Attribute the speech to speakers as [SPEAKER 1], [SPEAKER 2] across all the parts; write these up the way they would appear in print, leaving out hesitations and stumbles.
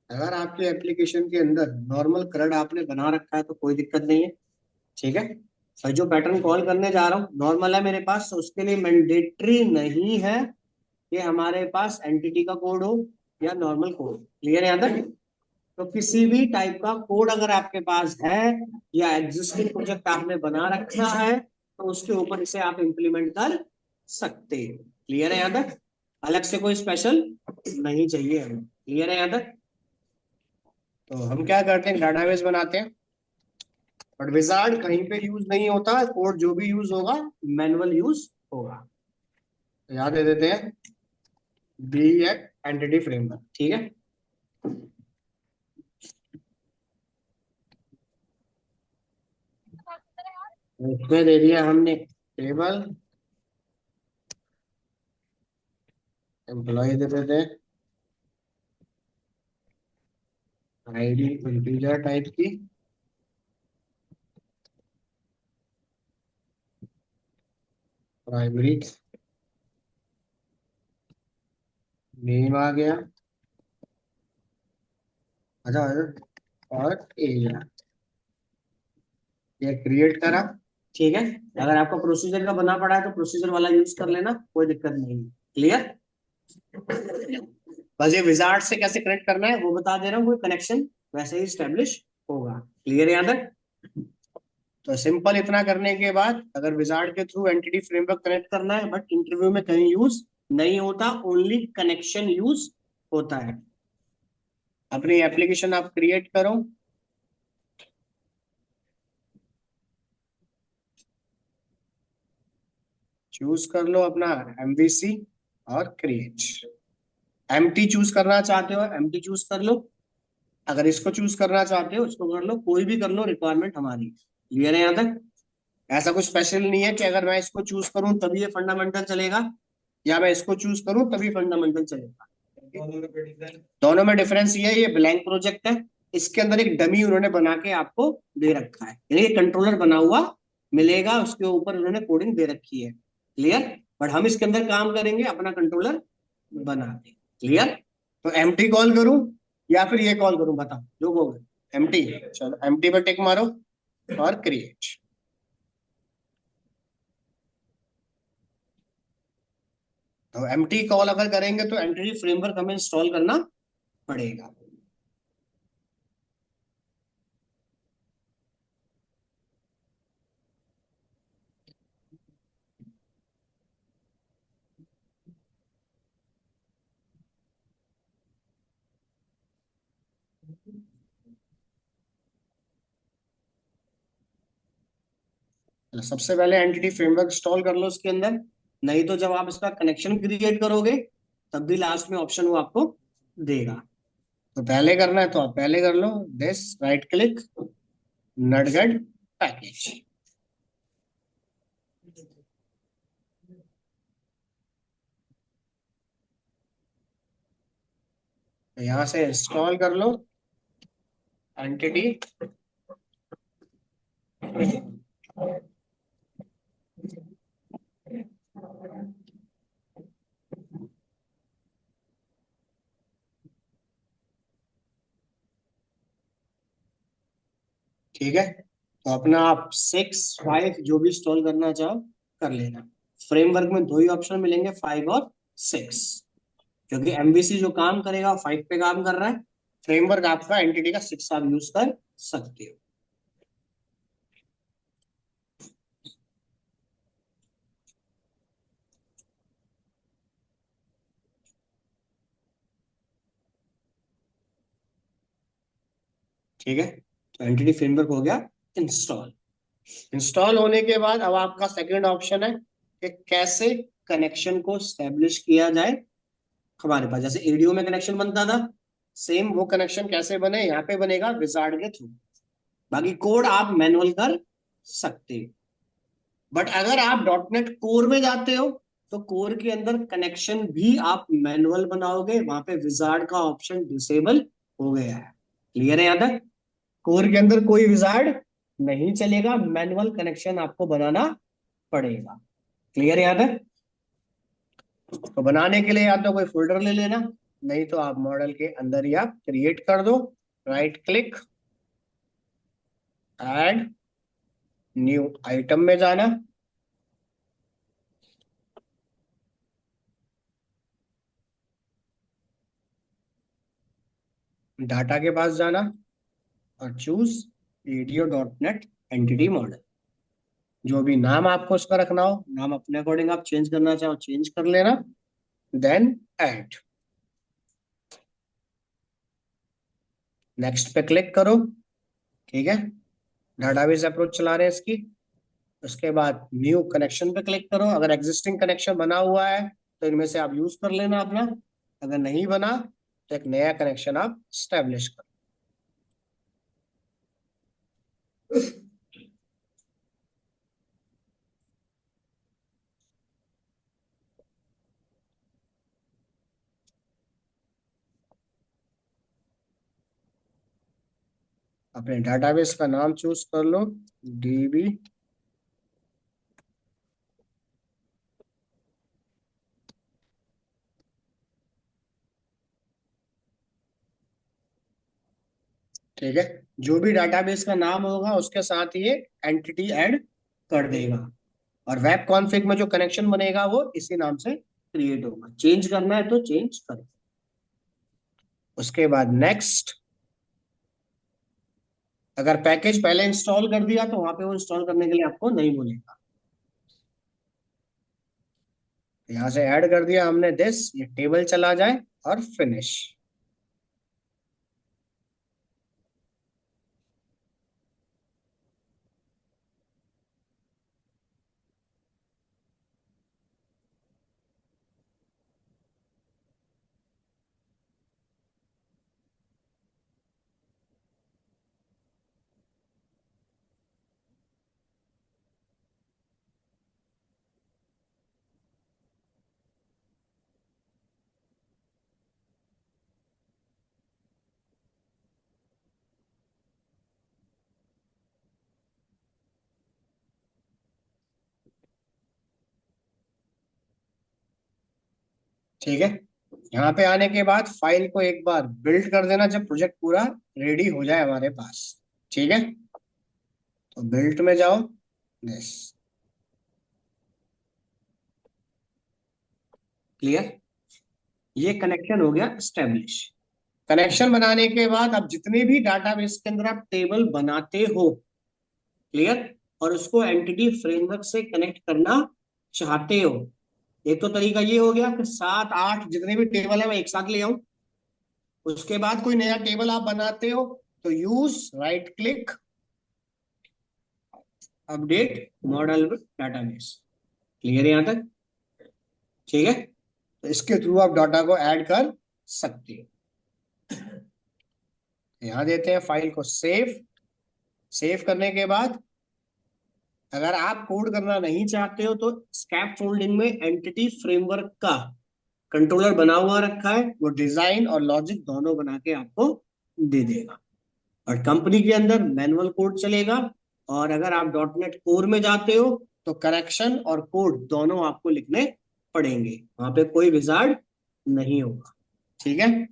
[SPEAKER 1] अगर आपके एप्लीकेशन के अंदर नॉर्मल CRUD आपने बना रखा है तो कोई दिक्कत नहीं है। ठीक है। और जो पैटर्न कॉल करने जा रहा हूँ नॉर्मल है मेरे पास, तो उसके लिए मैंडेटरी नहीं है कि हमारे पास एंटिटी का कोड हो या नॉर्मल कोड। क्लियर है यहाँ तक? तो किसी भी टाइप का कोड अगर आपके पास है या एग्जिस्टिंग प्रोजेक्ट आपने बना रखा है तो उसके ऊपर इसे आप इंप्लीमेंट कर सकते हैं। क्लियर है यहाँ तक? अलग से कोई स्पेशल नहीं चाहिए हमें। क्लियर है यहाँ तक? तो हम क्या करते हैं, डाटाबेस बनाते हैं, बट विजार्ड कहीं पे यूज नहीं होता, कोड जो भी यूज होगा मैनुअल यूज होगा। तो याद दे देते हैं बी एंटिटी फ्रेमवर्क। ठीक है। इसमें दे दिया हमने टेबल, एम्प्लॉय दे देते हैं, आईडी इंटीजर टाइप की, प्राइमरी नेम आ गया। अच्छा, और एरिया ये क्रिएट करा। ठीक है। अगर आपको प्रोसीजर का बना पड़ा है तो प्रोसीजर वाला यूज कर लेना, कोई दिक्कत नहीं है। क्लियर? बस ये विजार्ड से कैसे कनेक्ट करना है वो बता दे रहा हूँ, कोई कनेक्शन वैसे ही स्टेब्लिश होगा। क्लियर है यहाँ तक? तो सिंपल इतना करने के बाद अगर विजार्ड के थ्रू एंटिटी फ्रेमवर्क कनेक्ट करना है, बट इंटरव्यू में कहीं यूज नहीं होता, ओनली कनेक्शन यूज होता है। अपनी एप्लीकेशन आप क्रिएट करो, चूज कर लो अपना एमवीसी और क्रिएट। एमटी चूज करना चाहते हो एमटी चूज कर लो, अगर इसको चूज करना चाहते हो इसको कर लो, कोई भी कर लो, रिक्वायरमेंट हमारी। क्लियर है यहाँ तक? ऐसा कुछ स्पेशल नहीं है कि अगर मैं इसको चूज करूं तभी ये फंडामेंटल चलेगा या मैं इसको चूज करूं तभी फंडामेंटल चलेगा। दोनों में डिफरेंस ये है, ये ब्लैंक प्रोजेक्ट है, इसके अंदर एक डमी उन्होंने बना के आपको दे रखा है, यानी कंट्रोलर बना हुआ मिलेगा, उसके ऊपर उन्होंने कोडिंग दे रखी है। क्लियर? बट हम इसके अंदर काम करेंगे अपना कंट्रोलर बना के। क्लियर? तो एमटी कॉल करूं या फिर ये कॉल करूं, बताओ जो कहोगे। एमटी, चलो एमटी पर टिक मारो और क्रिएट। तो एमटी कॉल अगर करेंगे तो एंटिटी फ्रेमवर्क हमें इंस्टॉल करना पड़ेगा। तो सबसे पहले एंटिटी फ्रेमवर्क इंस्टॉल कर लो उसके अंदर, नहीं तो जब आप इसका कनेक्शन क्रिएट करोगे तब भी लास्ट में ऑप्शन वो आपको देगा। तो पहले करना है तो आप पहले कर लो, दिस राइट क्लिक नटगेट पैकेज। तो यहां से इंस्टॉल कर लो एंटिटी। ठीक है। तो अपना आप 6 5 जो भी इंस्टॉल करना चाहो कर लेना। फ्रेमवर्क में दो ही ऑप्शन मिलेंगे, 5 और 6, क्योंकि एमवीसी जो काम करेगा 5 पे काम कर रहा है, फ्रेमवर्क आपका एंटिटी का 6 आप यूज कर सकते हो। ठीक है। तो एंटिटी फ्रेमवर्क हो गया इंस्टॉल। इंस्टॉल होने के बाद अब आपका सेकंड ऑप्शन है कि कैसे कनेक्शन को स्टेब्लिश किया जाए। हमारे पास जैसे एडीओ में कनेक्शन बनता था, सेम वो कनेक्शन कैसे बने यहाँ पे बनेगा विजार्ड के थ्रू। बाकी कोड आप मैनुअल कर सकते हो, बट अगर आप डॉटनेट कोर में जाते हो तो कोर के अंदर कनेक्शन भी आप मैनुअल बनाओगे, वहां पे विजार्ड का ऑप्शन डिसेबल हो गया है। क्लियर है यहाँ तक? कोर के अंदर कोई विजार्ड नहीं चलेगा, मैनुअल कनेक्शन आपको बनाना पड़ेगा। क्लियर है यहाँ तक? तो बनाने के लिए या तो कोई फोल्डर ले लेना, नहीं तो आप मॉडल के अंदर ही आप क्रिएट कर दो। Right click, add new item में जाना, डाटा के पास जाना और चूज ADO.NET एंटिटी मॉडल। जो भी नाम आपको उसका रखना हो, नाम अपने अकॉर्डिंग आप चेंज करना चाहो चेंज कर लेना। देन ऐड, नेक्स्ट पे क्लिक करो। ठीक है, डाटाबेस अप्रोच चला रहे हैं इसकी। उसके बाद न्यू कनेक्शन पे क्लिक करो। अगर एग्जिस्टिंग कनेक्शन बना हुआ है तो इनमें से आप यूज कर लेना अपना। अगर नहीं बना तो एक नया कनेक्शन आप स्टैब्लिश करो। अपने डाटाबेस का नाम चूज कर लो, DB। ठीक है, जो भी डाटाबेस का नाम होगा उसके साथ ये एंटिटी ऐड कर देगा। और वेब कॉन्फ़िग में जो कनेक्शन बनेगा वो इसी नाम से क्रिएट होगा। चेंज करना है तो चेंज करो। उसके बाद नेक्स्ट। अगर पैकेज पहले इंस्टॉल कर दिया तो वहां पे वो इंस्टॉल करने के लिए आपको नहीं बोलेगा। यहां से ऐड कर दिया हमने दिस, ये टेबल चला जाए और फिनिश। ठीक है, यहाँ पे आने के बाद फाइल को एक बार बिल्ड कर देना जब प्रोजेक्ट पूरा रेडी हो जाए हमारे पास। ठीक है, तो बिल्ड में जाओ, यस, क्लियर। ये कनेक्शन हो गया स्टेब्लिश। कनेक्शन बनाने के बाद अब जितने भी डाटाबेस के अंदर आप टेबल बनाते हो, क्लियर, और उसको एंटिटी फ्रेमवर्क से कनेक्ट करना चाहते हो, एक तो तरीका ये हो गया कि 7 8 जितने भी टेबल है मैं एक साथ ले आऊं। उसके बाद कोई नया टेबल आप बनाते हो तो use right click, update model with database. Clear है यहां तक? ठीक है, तो इसके थ्रू आप डाटा को ऐड कर सकते हो। यहां देते हैं फाइल को सेव। सेव करने के बाद अगर आप कोड करना नहीं चाहते हो तो स्कैप फोल्डिंग में एंटिटी फ्रेमवर्क का कंट्रोलर बना हुआ रखा है, वो डिजाइन और लॉजिक दोनों बना के आपको दे देगा। और कंपनी के अंदर मैनुअल कोड चलेगा। और अगर आप .NET कोर में जाते हो तो करेक्शन और कोड दोनों आपको लिखने पड़ेंगे, वहां पे कोई विजार्ड नहीं होगा। ठीक है,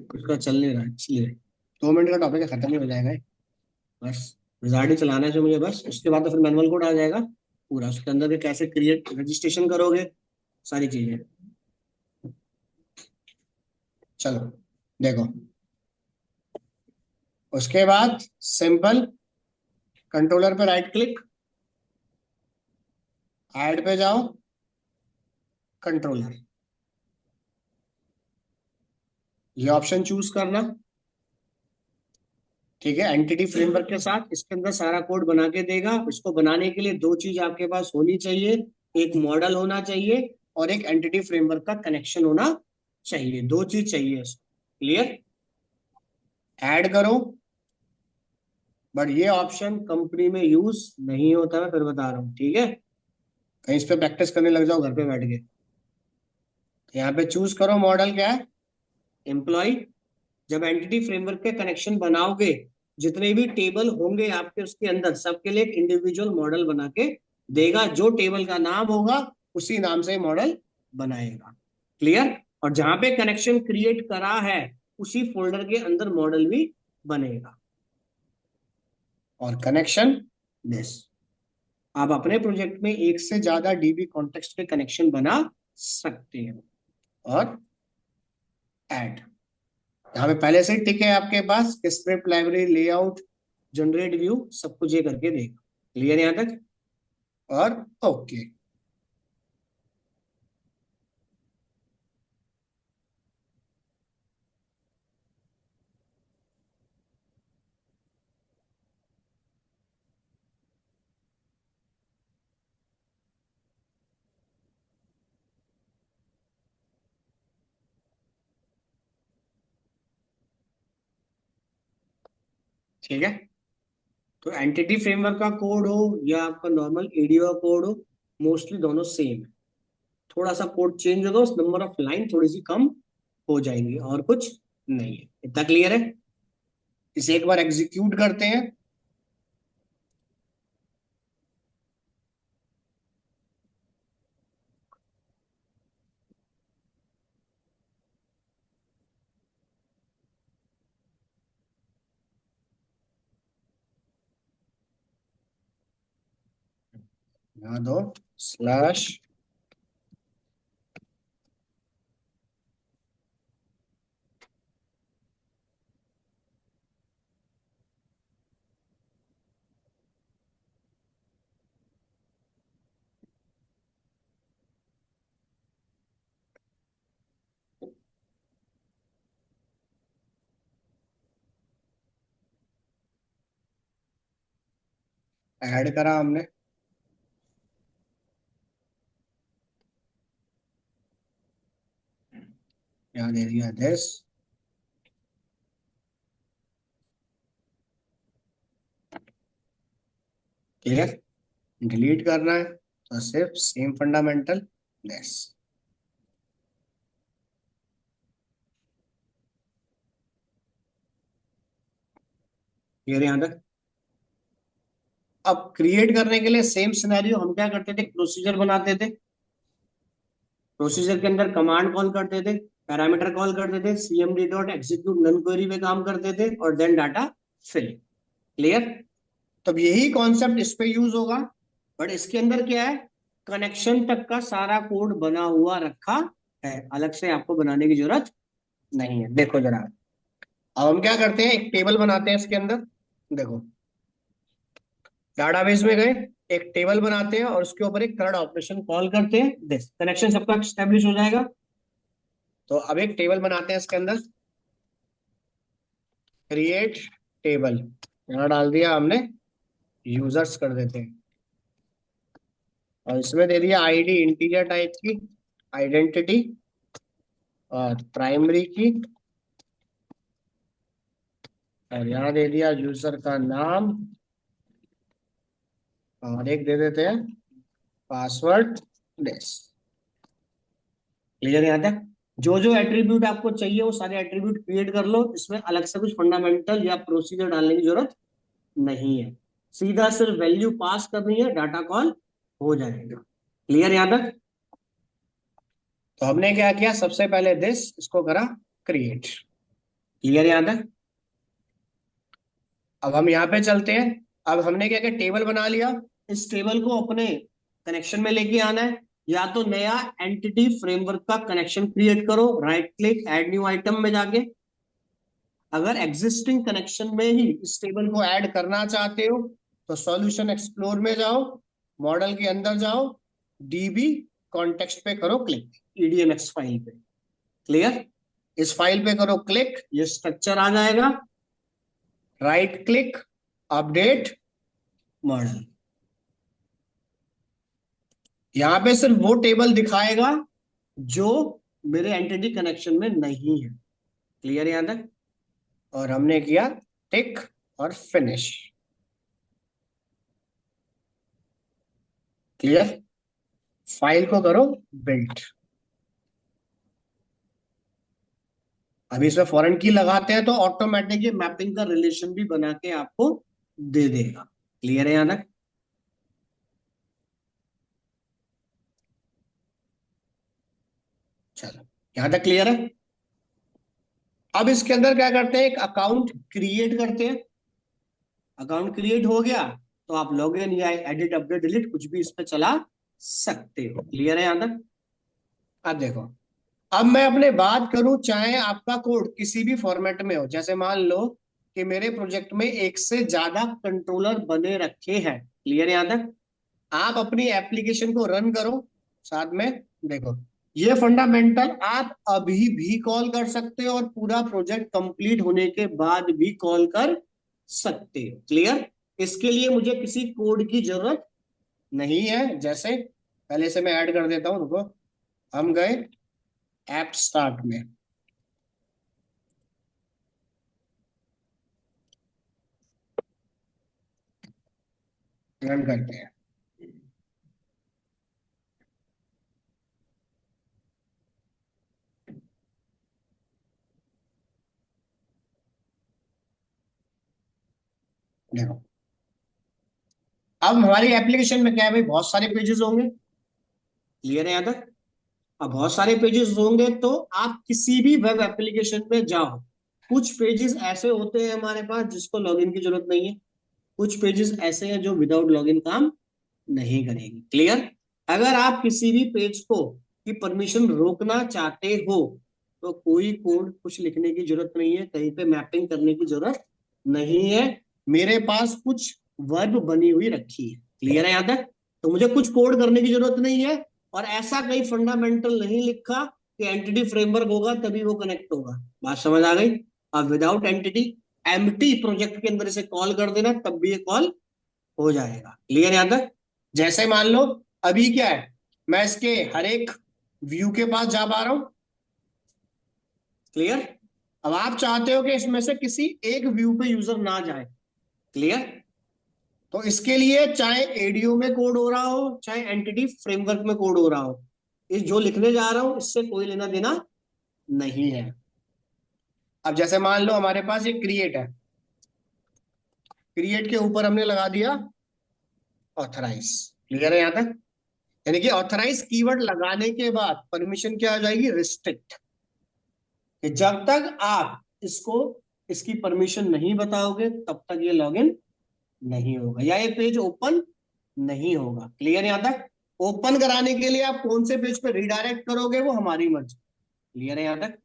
[SPEAKER 1] उसका चल नहीं रहा है, इसलिए 2 मिनट का टॉपिक है, खत्म ही हो जाएगा ये। बस विजार्ड ही चलाना है जो मुझे, बस उसके बाद तो फिर मैनुअल कोड आ जाएगा पूरा। उसके अंदर के कैसे क्रिएट रजिस्ट्रेशन करोगे, सारी चीजें। चलो देखो, उसके बाद सिंपल कंट्रोलर पे राइट क्लिक, ऐड पे जाओ, कंट्रोलर, ये ऑप्शन चूज करना। ठीक है, एंटिटी फ्रेमवर्क के साथ इसके अंदर सारा कोड बना के देगा। इसको बनाने के लिए दो चीज आपके पास होनी चाहिए, एक मॉडल होना चाहिए और एक एंटिटी फ्रेमवर्क का कनेक्शन होना चाहिए। दो चीज चाहिए इसको। क्लियर, ऐड करो, बट ये ऑप्शन कंपनी में यूज नहीं होता, मैं फिर बता रहा हूँ, ठीक है। कहीं इस पे प्रैक्टिस करने लग जाओ घर पे बैठ के। यहाँ पे चूज करो, मॉडल क्या है, एम्प्लॉय। जब एंटिटी फ्रेमवर्क के कनेक्शन बनाओगे, जितने भी टेबल होंगे आपके उसके अंदर, सबके लिए एक इंडिविजुअल मॉडल बना के देगा। जो टेबल का नाम होगा उसी नाम से मॉडल बनाएगा। क्लियर। और जहां पे कनेक्शन क्रिएट करा है उसी फोल्डर के अंदर मॉडल भी बनेगा। और कनेक्शन दिस, आप अपने प्रोजेक्ट में एक से ज्यादा डीबी कॉन्टेक्स्ट के कनेक्शन बना सकते हैं। और ऐड, यहाँ पे पहले से टिक है आपके पास, script, library, layout, generate view, सब कुछ ये करके देगा। क्लियर यहां तक। और ओके, ठीक है। तो एंटिटी फ्रेमवर्क का कोड हो या आपका नॉर्मल एडीओ का कोड हो, मोस्टली दोनों सेम है। थोड़ा सा कोड चेंज होगा, उस नंबर ऑफ लाइन थोड़ी सी कम हो जाएंगी, और कुछ नहीं है। इतना क्लियर है। इसे एक बार एग्जीक्यूट करते हैं। यहाँ दो स्लैश, ऐड करा हमने। यहाँ दे दिया दिस। क्लियर। डिलीट करना है तो सिर्फ सेम फंडामेंटल दिस। क्लियर यहाँ तक। अब क्रिएट करने के लिए सेम सिनेरियो, हम क्या करते थे, प्रोसीजर बनाते थे। प्रोसीजर के अंदर कमांड कॉल करते थे, पैरामीटर कॉल करते थे, cmd dot execute non query पे काम करते थे, और देन डाटा फिल। क्लियर। तब यही कॉन्सेप्ट इस पे यूज होगा, बट इसके अंदर क्या है, कनेक्शन तक का सारा कोड बना हुआ रखा है, अलग से आपको बनाने की जरूरत नहीं है। देखो जरा, अब हम क्या करते हैं, एक टेबल बनाते हैं इसके अंदर। देखो, डाटाबेस में गए, एक टेबल बनाते हैं और उसके ऊपर एक थर्ड ऑपरेशन कॉल करते हैं, दिस। कनेक्शन सबका स्टेब्लिश हो जाएगा। तो अब एक टेबल बनाते हैं इसके अंदर, क्रिएट टेबल, यहाँ डाल दिया हमने, यूजर्स कर देते हैं। और इसमें दे दिया आईडी इंटीजर टाइप की, आइडेंटिटी, और प्राइमरी की, और यहाँ दे दिया यूजर का नाम, और एक दे देते हैं पासवर्ड, दिस। क्लियर यहाँ तक। जो जो एट्रीब्यूट आपको चाहिए वो सारे एट्रीब्यूट क्रिएट कर लो, इसमें अलग से कुछ फंडामेंटल या प्रोसीजर डालने की जरूरत नहीं है। सीधा सिर्फ वैल्यू पास करनी है, डाटा कॉल हो जाएगा। क्लियर यहाँ तक। तो हमने क्या किया, सबसे पहले दिस, इसको करा क्रिएट। क्लियर यहाँ तक। अब हम यहाँ पे चलते हैं। अब हमने क्या किया, टेबल बना लिया। इस टेबल को अपने कनेक्शन में लेके आना है। या तो नया एंटिटी फ्रेमवर्क का कनेक्शन क्रिएट करो, right click add new item में जाके। अगर एग्जिस्टिंग कनेक्शन में ही इस टेबल को ऐड करना चाहते हो तो सॉल्यूशन एक्सप्लोर में जाओ, मॉडल के अंदर जाओ, डीबी कॉन्टेक्स्ट पे करो क्लिक, ईडीएमएक्स फाइल पे। क्लियर। इस फाइल पे करो क्लिक, ये स्ट्रक्चर आ जाएगा। Right click, update model. यहां पे सिर्फ वो टेबल दिखाएगा जो मेरे एंटिटी कनेक्शन में नहीं है। क्लियर यहां तक। और हमने किया टिक और फिनिश। क्लियर। फाइल को करो बिल्ड। अभी इसमें फॉरेन की लगाते हैं तो ऑटोमेटिक ये मैपिंग का रिलेशन भी बना के आपको दे देगा। क्लियर है यहां तक? चलो, यहां तक क्लियर है। अब इसके अंदर क्या करते हैं, एक अकाउंट क्रिएट करते हैं। अकाउंट क्रिएट हो गया तो आप लॉग इन या एडिट अपडेट डिलीट कुछ भी इस पे चला सकते हो। क्लियर है यहां तक? अब देखो, अब मैं अपने बात करूं, चाहे आपका कोड किसी भी फॉर्मेट में हो, जैसे मान लो कि मेरे प्रोजेक्ट में एक से ज्यादा कंट्रोलर बने रखे हैं। क्लियर है यहां तक? आप अपनी एप्लीकेशन को रन करो, साथ में देखो ये फंडामेंटल आप अभी भी कॉल कर सकते हो और पूरा प्रोजेक्ट कंप्लीट होने के बाद भी कॉल कर सकते हो। क्लियर? इसके लिए मुझे किसी कोड की जरूरत नहीं है। जैसे पहले से मैं ऐड कर देता हूं, रुको। हम गए ऐप स्टार्ट में, रन करते हैं। देखो, अब हमारी एप्लीकेशन में क्या है भाई, बहुत सारे पेजेस होंगे। क्लियर है यहां तक? अब बहुत सारे पेजेस होंगे तो आप किसी भी वेब एप्लीकेशन में जाओ, कुछ पेजेस ऐसे होते हैं हमारे पास जिसको लॉगिन की जरूरत नहीं है, कुछ पेजेस ऐसे हैं जो विदाउट लॉगिन काम नहीं करेंगे। क्लियर? अगर आप किसी भी पेज को की परमिशन रोकना चाहते हो तो कोई कोड कुछ लिखने की जरूरत नहीं है, कहीं पे मैपिंग करने की जरूरत नहीं है। मेरे पास कुछ वर्ब बनी हुई रखी है। क्लियर है यहां तक? तो मुझे कुछ कोड करने की जरूरत नहीं है। और ऐसा कहीं फंडामेंटल नहीं लिखा कि एंटिटी फ्रेमवर्क होगा तभी वो कनेक्ट होगा। बात समझ आ गई? अब विदाउट एंटिटी एम्प्टी प्रोजेक्ट के अंदर इसे कॉल कर देना, तब भी ये कॉल हो जाएगा। क्लियर यहां तक? जैसे मान लो अभी क्या है, मैं इसके हर एक व्यू के पास जा पा रहा हूं। क्लियर? अब आप चाहते हो कि इसमें से किसी एक व्यू पे यूजर ना जाए। क्लियर? तो इसके लिए चाहे एडीओ में कोड हो रहा हो चाहे एंटिटी फ्रेमवर्क में कोड हो रहा हो, इस जो लिखने जा रहा हूं इससे कोई लेना देना नहीं है। अब जैसे मान लो हमारे पास एक क्रिएट है, क्रिएट के ऊपर हमने लगा दिया ऑथराइज। क्लियर है यहां तक? यानी कि ऑथराइज कीवर्ड लगाने के बाद परमिशन क्या आ जाएगी, रिस्ट्रिक्ट। कि जब तक आप इसको इसकी परमिशन नहीं बताओगे तब तक ये लॉगिन नहीं होगा या ये पेज ओपन नहीं होगा। क्लियर यहां तक? ओपन कराने के लिए आप कौन से पेज पे रिडायरेक्ट करोगे वो हमारी मर्जी। क्लियर है यहां तक?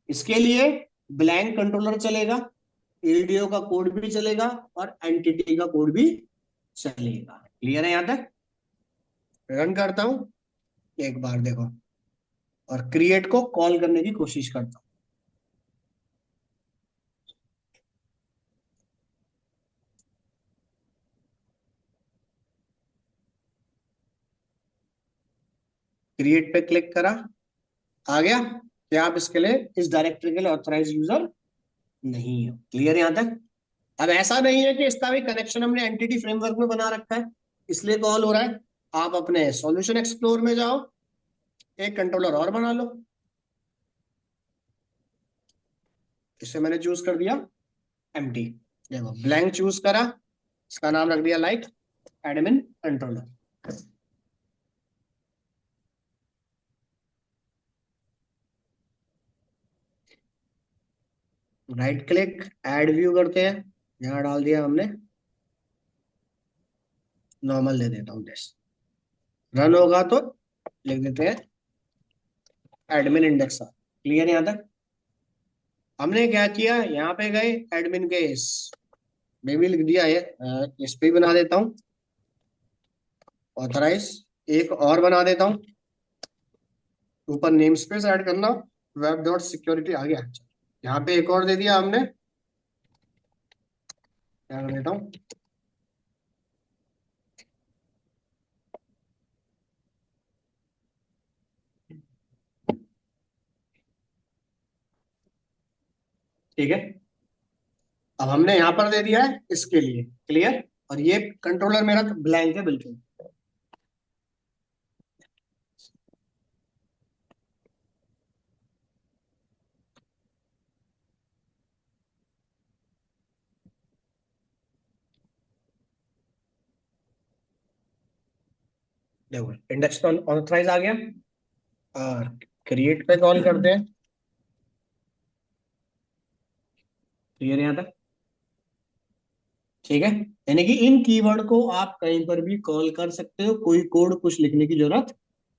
[SPEAKER 1] इसके लिए ब्लैंक कंट्रोलर चलेगा, एलडीओ का कोड भी चलेगा और एंटिटी का कोड भी चलेगा। क्लियर है यहां तक? रन करता हूं एक बार, देखो, और क्रिएट को कॉल करने की कोशिश करता हूं। क्रिएट पे क्लिक करा, आ गया कि आप इसके लिए इस डायरेक्टरी के लिए ऑथराइज यूजर नहीं हो। क्लियर यहां तक? अब ऐसा नहीं है कि इसका भी कनेक्शन हमने एंटिटी फ्रेमवर्क में बना रखा है इसलिए कॉल हो रहा है। आप अपने सॉल्यूशन एक्सप्लोर में जाओ, एक कंट्रोलर और बना लो। इसे मैंने चूज कर दिया एम्प्टी। देखो, ब्लैंक चूज करा, इसका नाम रख दिया like admin controller. Right click, add view करते हैं, यहां डाल दिया हमने, नॉर्मल दे देता हूं टेस्ट। रन होगा तो लिख देते हैं एडमिन इंडेक्स। क्लियर यहां तक? हमने क्या किया, यहाँ पे गए एडमिन केस में भी लिख दिया है, इस पे भी बना देता हूँ ऑथराइज। एक और बना देता हूँ, ऊपर नेम स्पेस ऐड करना, वेब डॉट सिक्योरिटी आ गया। यहाँ पे एक और दे दिया हमने, क्या कर देता हूँ, ठीक है। अब हमने यहाँ पर दे दिया है इसके लिए। क्लियर? और ये कंट्रोलर मेरा ब्लैंक है बिल्कुल। देखो इंडेक्स तो ऑथराइज आ गया, और क्रिएट पे कॉल करते हैं। क्लियर यहाँ तक? ठीक है, यानी कि इन कीवर्ड को आप कहीं पर भी कॉल कर सकते हो, कोई कोड कुछ लिखने की जरूरत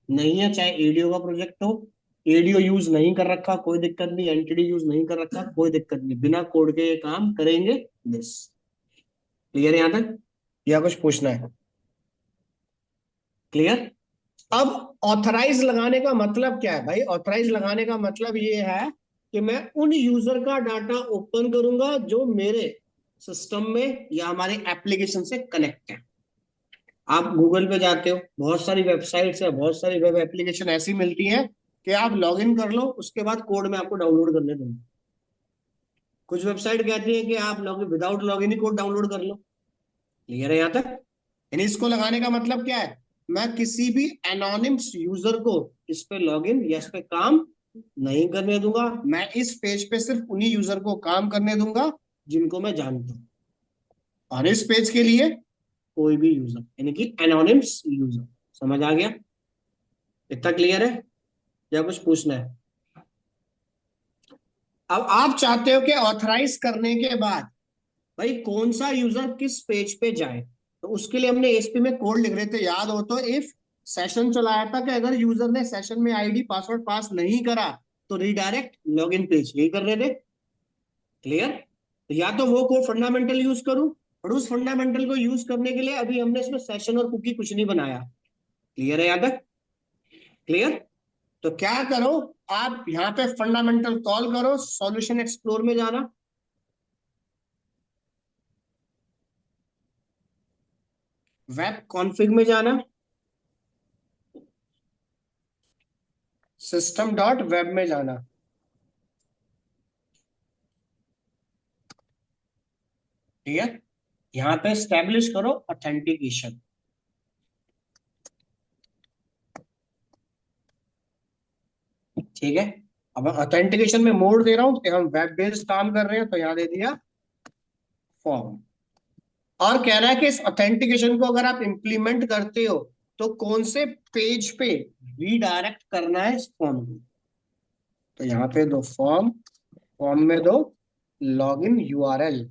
[SPEAKER 1] नहीं है। चाहे एडीओ का प्रोजेक्ट हो, एडीओ यूज नहीं कर रखा कोई दिक्कत नहीं, एंटिटी यूज नहीं कर रखा कोई दिक्कत नहीं, बिना कोड के ये काम करेंगे। दिस क्लियर यहाँ तक, या कुछ पूछना है? क्लियर। अब ऑथराइज लगाने का मतलब क्या है भाई? ऑथराइज लगाने का मतलब ये है कि मैं उन यूजर का डाटा ओपन करूंगा जो मेरे सिस्टम में या हमारे एप्लीकेशन से कनेक्ट है। आप गूगल पे जाते हो, बहुत सारी वेबसाइट्स है, बहुत सारी वेब एप्लीकेशन ऐसी मिलती हैं कि आप लॉग इन कर लो, उसके बाद कोड में आपको डाउनलोड करने दूंगा। कुछ वेबसाइट कहती है कि आप log without log in he code download कर लो। क्लियर है यहाँ तक? यानी इसको लगाने का मतलब क्या है? मैं किसी भी एनोनिम्स यूजर को इस पे लॉग इन या इस पे काम नहीं करने दूंगा। मैं इस पेज पे सिर्फ उन्हीं यूजर को काम करने दूंगा जिनको मैं जानता हूं, और इस पेज के लिए कोई भी यूजर, यानी कि एनोनिम्स यूजर। समझ आ गया? इतना क्लियर है या कुछ पूछना है? अब आप चाहते हो कि ऑथराइज करने के बाद भाई कौन सा यूजर किस पेज पे जाए, तो उसके लिए हमने एसपी में कोड लिख रहे थे, याद हो तो। इफ सेशन चलाया था कि अगर यूजर ने सेशन में आईडी पासवर्ड पास नहीं करा तो रिडायरेक्ट लॉगिन पेज, यही कर रहे थे। क्लियर? तो या तो वो कोड फंडामेंटल यूज करूं, और उस फंडामेंटल को यूज करने के लिए अभी हमने इसमें सेशन और कुकी कुछ नहीं बनाया। क्लियर है यहाँ तक? क्लियर। तो क्या करो, आप यहाँ पे फंडामेंटल कॉल करो, सॉल्यूशन एक्सप्लोर में जाना, वेब कॉन्फ़िग में जाना, सिस्टम डॉट वेब में जाना। ठीक है, यहाँ पे स्टैब्लिश करो ऑथेंटिकेशन। ठीक है, अब ऑथेंटिकेशन में मोड दे रहा हूं कि हम वेब बेस्ड काम कर रहे हैं, तो यहाँ दे दिया फॉर्म। और कह रहा है कि इस ऑथेंटिकेशन को अगर आप इंप्लीमेंट करते हो तो कौन से पेज पे रीडायरेक्ट करना है इस फॉर्म को, तो यहाँ पे दो फॉर्म, फॉर्म में दो लॉगिन यूआरएल।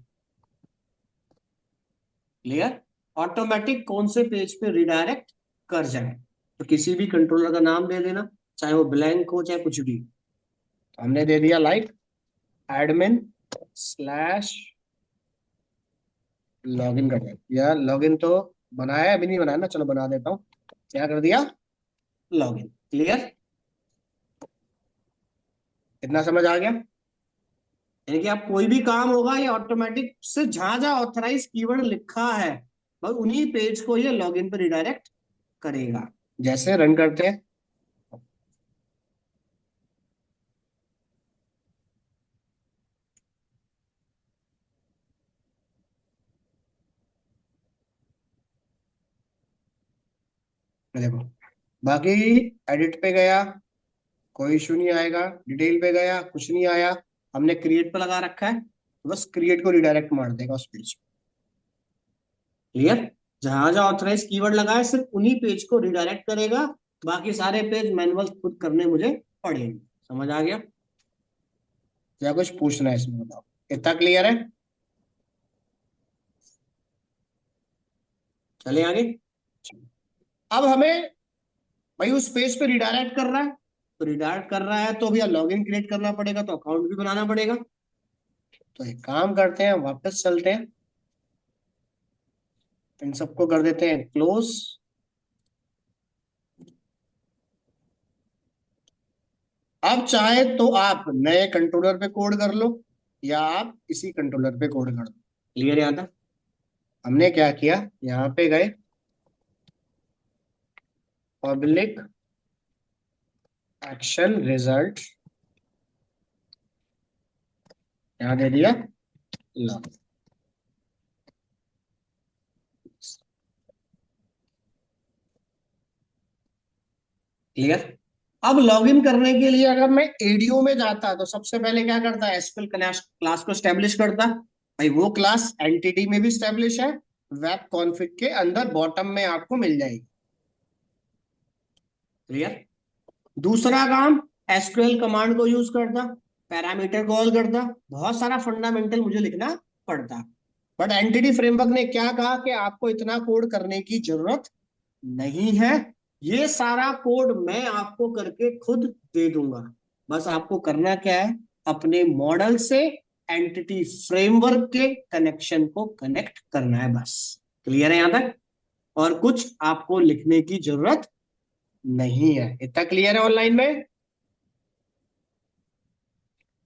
[SPEAKER 1] क्लियर? ऑटोमेटिक कौन से पेज पे रिडायरेक्ट कर जाए, तो किसी भी कंट्रोलर का नाम दे देना, चाहे वो ब्लैंक हो चाहे कुछ भी। तो हमने दे दिया लाइक एडमिन स्लैश लॉगिन कर दिया। यार लॉगिन तो बनाया, अभी नहीं बनाया ना, चलो बना देता हूँ। क्या कर दिया? लॉगिन। क्लियर? इतना समझ आ गया? यानी कि आप कोई भी काम होगा ये ऑटोमेटिक से जहां जहां ऑथराइज कीवर्ड लिखा है बस उन्हीं पेज को ये लॉगिन पे रिडायरेक्ट करेगा। जैसे रन करते हैं, देखो बाकी एडिट पे गया कोई इशू नहीं आएगा, डिटेल पे गया कुछ नहीं आया, हमने क्रिएट पे लगा रखा है, बस क्रिएट को रिडायरेक्ट मार देगा उस पेज। क्लियर? जहां जहां ऑथराइज कीवर्ड लगा है सिर्फ उन्हीं पेज को रिडायरेक्ट करेगा, बाकी सारे पेज मैनुअल खुद करने मुझे पड़ेंगे। समझ आ गया? या कुछ पूछना है इसमें बताओ? इतना क्लियर है? चले आगे। अब हमें भाई उस पेज पे रिडायरेक्ट कर रहा है, तो रिडायरेक्ट कर रहा है तो भैया लॉगिन क्रिएट करना पड़ेगा, तो अकाउंट भी बनाना पड़ेगा। तो एक काम करते हैं, वापस चलते हैं, इन सबको कर देते हैं क्लोज। अब चाहे तो आप नए कंट्रोलर पे कोड कर लो या आप इसी कंट्रोलर पे कोड कर दो। क्लियर यहाँ तक? हमने क्या किया, यहाँ पे गए पब्लिक एक्शन रिजल्ट, यहाँ दे दिया लॉग। क्लियर? अब लॉगिन करने के लिए अगर मैं एडीओ में जाता तो सबसे पहले क्या करता है, एसक्यूएल क्लास को स्टैब्लिश करता। भाई वो क्लास एंटिटी में भी स्टैब्लिश है, वेब कॉन्फ़िग के अंदर बॉटम में आपको मिल जाएगी। क्लियर। दूसरा काम, एसक्यूएल कमांड को यूज करता, पैरामीटर कॉल करता, बहुत सारा फंडामेंटल मुझे लिखना पड़ता। बट एंटिटी फ्रेमवर्क ने क्या कहा कि आपको इतना कोड करने की जरूरत नहीं है, ये सारा कोड मैं आपको करके खुद दे दूंगा। बस आपको करना क्या है, अपने मॉडल से एंटिटी फ्रेमवर्क के कनेक्शन को कनेक्ट करना है, बस। क्लियर है यहां तक? और कुछ आपको लिखने की जरूरत नहीं है। इतना क्लियर है ऑनलाइन में?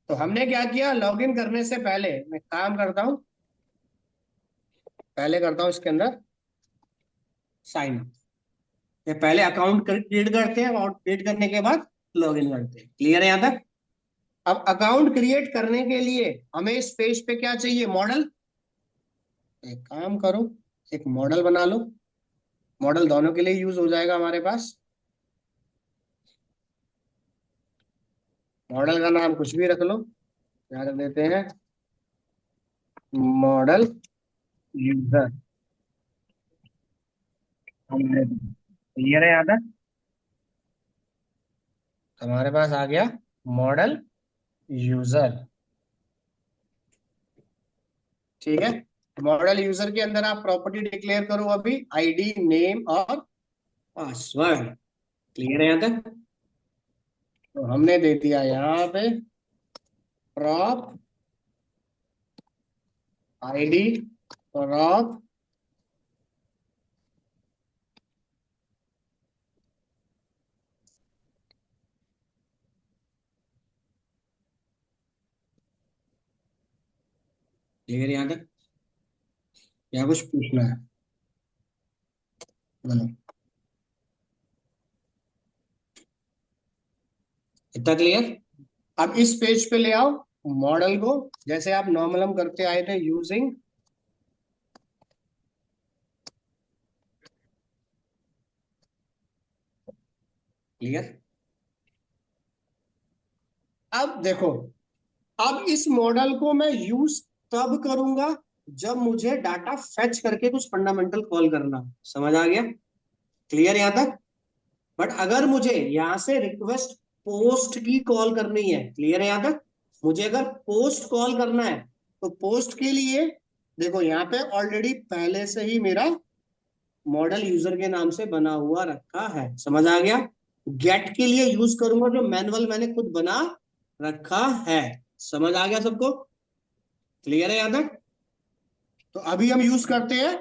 [SPEAKER 1] तो हमने क्या किया, लॉगिन करने से पहले मैं काम करता हूं, पहले करता हूं इसके अंदर साइन अप। ये पहले अकाउंट क्रिएट करते हैं, अकाउंट क्रिएट करने के बाद लॉगिन करते हैं। क्लियर है यहां तक? अब अकाउंट क्रिएट करने के लिए हमें इस पेज पे क्या चाहिए, मॉडल। एक काम करो, एक मॉडल बना लो। मॉडल दोनों के लिए यूज हो जाएगा हमारे पास। मॉडल का नाम कुछ भी रख लो, क्या रख देते हैं, मॉडल यूजर। क्लियर है यहाँ तक? हमारे पास आ गया मॉडल यूजर। ठीक है। मॉडल यूजर के अंदर आप प्रॉपर्टी डिक्लेयर करो अभी, आईडी, नेम और पासवर्ड। क्लियर है यहाँ तक? तो हमने दे दिया यहाँ पे प्रॉप आईडी, प्रॉप क्लियर यहाँ तक? या कुछ पूछना है? बोलो। इतना क्लियर? अब इस पेज पे ले आओ मॉडल को, जैसे आप नॉर्मल हम करते आए थे, यूजिंग क्लियर। अब देखो, अब इस मॉडल को मैं यूज तब करूंगा जब मुझे डाटा फेच करके कुछ फंडामेंटल कॉल करना, समझ आ गया? क्लियर यहां तक? बट अगर मुझे यहां से रिक्वेस्ट पोस्ट की कॉल करनी है, क्लियर है यहां तक? मुझे अगर पोस्ट कॉल करना है तो पोस्ट के लिए देखो यहाँ पे ऑलरेडी पहले से ही मेरा मॉडल यूजर के नाम से बना हुआ रखा है, समझ आ गया? गेट के लिए यूज करूंगा जो मैनुअल मैंने खुद बना रखा है। समझ आ गया सबको? क्लियर है यहां तक? तो अभी हम यूज करते हैं,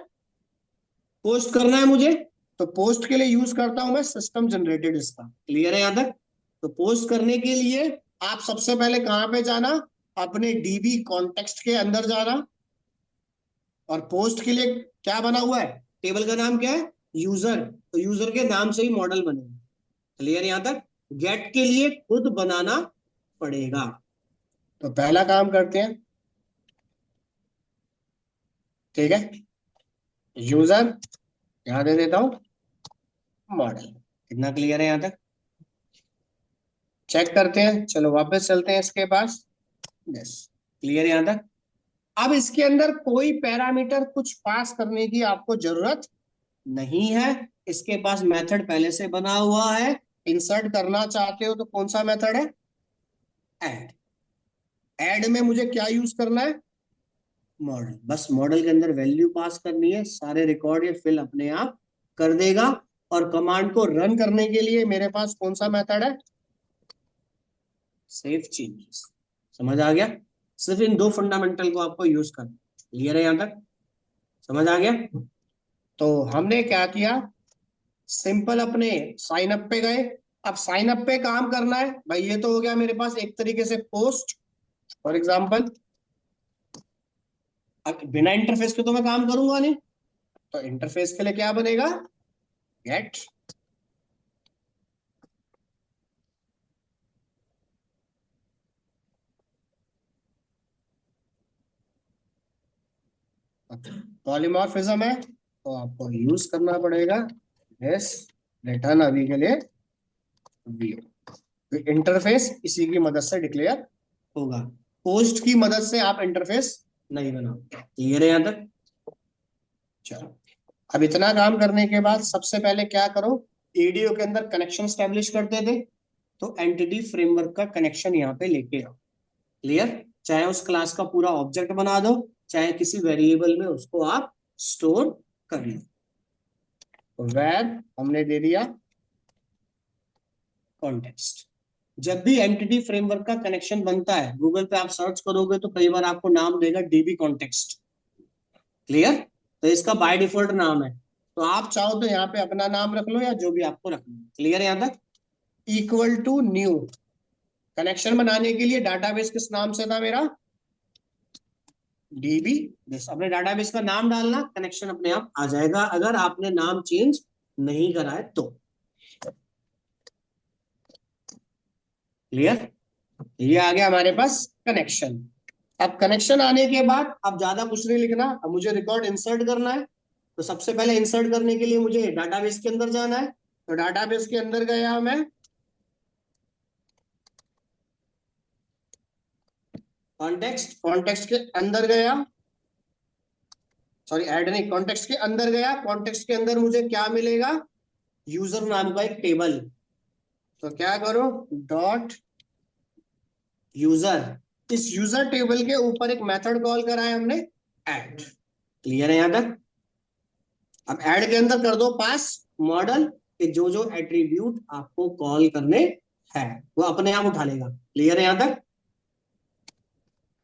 [SPEAKER 1] पोस्ट करना है मुझे तो पोस्ट के लिए यूज करता हूं मैं सिस्टम जनरेटेड इसका। क्लियर है यहां तक? तो पोस्ट करने के लिए आप सबसे पहले कहां पे जाना, अपने डीबी कॉन्टेक्स्ट के अंदर जाना। और पोस्ट के लिए क्या बना हुआ है, टेबल का नाम क्या है, यूजर, तो यूजर के नाम से ही मॉडल बनेगा। क्लियर यहां तक? गेट के लिए खुद बनाना पड़ेगा। तो पहला काम करते हैं, ठीक है, यूजर यहां दे देता हूं मॉडल। कितना क्लियर है यहां तक? चेक करते हैं, चलो वापस चलते हैं इसके पास। यस, क्लियर यहां तक? अब इसके अंदर कोई पैरामीटर कुछ पास करने की आपको जरूरत नहीं है, इसके पास मेथड पहले से बना हुआ है। इंसर्ट करना चाहते हो तो कौन सा मेथड है, ऐड। ऐड में मुझे क्या यूज करना है, मॉडल। बस मॉडल के अंदर वैल्यू पास करनी है, सारे रिकॉर्ड ये फिल अपने आप कर देगा। और कमांड को रन करने के लिए मेरे पास कौन सा मेथड है, सेव चेंजेस। समझ आ गया? सिर्फ इन दो फंडामेंटल को आपको यूज करना। क्लियर है यहां तक? समझ आ गया? तो हमने क्या किया, सिंपल अपने साइन अप पे गए। अब साइन अप पे काम करना है भाई, ये तो हो गया मेरे पास एक तरीके से पोस्ट, फॉर एग्जांपल। अब बिना इंटरफेस के तो मैं काम करूंगा नहीं, तो इंटरफेस के लिए क्या बनेगा, गेट। पॉलीमॉर्फिज्म है तो आपको यूज करना पड़ेगा यस, रिटर्न अभी के लिए व्यू। इंटरफेस इसी की मदद से डिक्लेयर होगा, पोस्ट की मदद से आप इंटरफेस नहीं बनाओ। क्लियर है यहां तक? चलो, अब इतना काम करने के बाद सबसे पहले क्या करो, ईडीओ के अंदर कनेक्शन स्टैब्लिश करते थे, तो एंटिटी फ्रेमवर्क का कनेक्शन यहाँ पे लेके आओ। क्लियर? चाहे उस क्लास का पूरा ऑब्जेक्ट बना दो, चाहे किसी वेरिएबल में उसको आप स्टोर कर लो। वेर हमने दे दिया कॉन्टेक्स्ट। जब भी एंटिटी फ्रेमवर्क का कनेक्शन बनता है, गूगल पे आप सर्च करोगे तो कई बार आपको नाम देगा डीबी कॉन्टेक्स्ट। क्लियर? तो इसका बाय डिफॉल्ट नाम है, तो आप चाहो तो यहाँ पे अपना नाम रख लो या जो भी आपको रखना है। क्लियर है यहाँ तक? इक्वल टू न्यू, कनेक्शन बनाने के लिए डाटाबेस किस नाम से था मेरा? डीबी। अपने डाटाबेस का नाम डालना, कनेक्शन अपने आप आ जाएगा, अगर आपने नाम चेंज नहीं करा है तो। क्लियर? ये आ गया हमारे पास कनेक्शन। अब कनेक्शन आने के बाद अब ज्यादा कुछ नहीं लिखना, अब मुझे रिकॉर्ड इंसर्ट करना है। तो सबसे पहले इंसर्ट करने के लिए मुझे डाटाबेस के अंदर जाना है, तो डाटाबेस के अंदर गया मैं, कॉन्टेक्स्ट, कॉन्टेक्स्ट के अंदर गया, सॉरी ऐड नहीं, कॉन्टेक्स्ट के अंदर गया, कॉन्टेक्स्ट के अंदर मुझे क्या मिलेगा? यूजर नाम का एक टेबल। तो क्या करो? डॉट यूजर, इस यूजर टेबल के ऊपर एक मेथड कॉल करा है हमने, ऐड। क्लियर है यहां तक? अब ऐड के अंदर कर दो पास मॉडल के जो जो एट्रीब्यूट आपको कॉल करने हैं वो अपने आप उठा लेगा। क्लियर है यहां तक?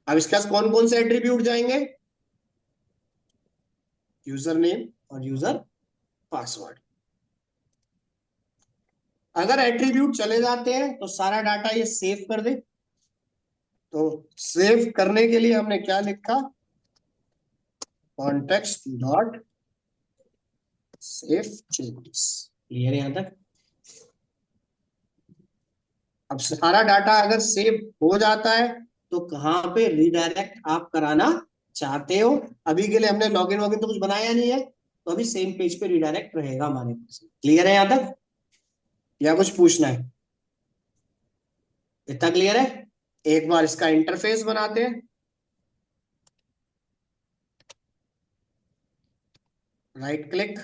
[SPEAKER 1] अब इसके पास कौन कौन से एट्रीब्यूट जाएंगे? यूजर नेम और यूजर पासवर्ड। अगर एट्रीब्यूट चले जाते हैं तो सारा डाटा ये सेव कर दे। तो सेव करने के लिए हमने क्या लिखा? Context dot save changes. Clear है यहां तक? अब सारा डाटा अगर सेव हो जाता है तो कहाँ पे रिडायरेक्ट आप कराना चाहते हो? अभी के लिए हमने लॉगिन वॉगिन तो कुछ बनाया नहीं है, तो अभी सेम पेज पे रिडायरेक्ट रहेगा हमारे पास। क्लियर है यहां तक या कुछ पूछना है? इतना क्लियर है? एक बार इसका इंटरफेस बनाते हैं। राइट क्लिक,